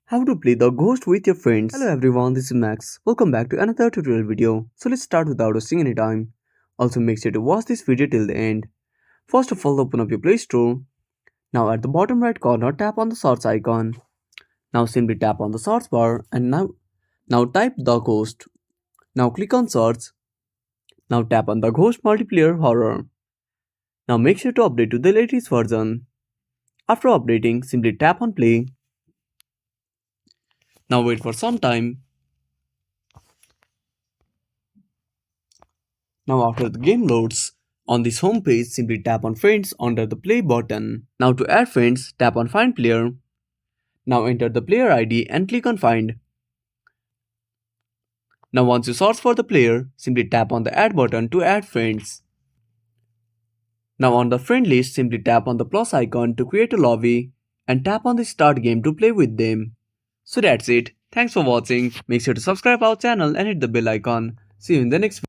How to play the ghost with your friends. Hello everyone, this is Max. Welcome back to another tutorial video. So let's start without wasting any time. Also make sure to watch this video till the end. First of all, open up your Play Store. Now at the bottom right corner, tap on the search icon. Now simply tap on the search bar and now type the ghost. Now click on search. Now tap on the ghost multiplayer horror. Now make sure to update to the latest version. After updating, simply tap on play. Now wait for some time. Now after the game loads, on this home page simply tap on friends under the play button. Now to add friends, tap on find player. Now enter the player ID and click on find. Now once you search for the player, simply tap on the add button to add friends. Now on the friend list, simply tap on the plus icon to create a lobby and tap on the start game to play with them. So that's it. Thanks for watching. Make sure to subscribe our channel and hit the bell icon. See you in the next video.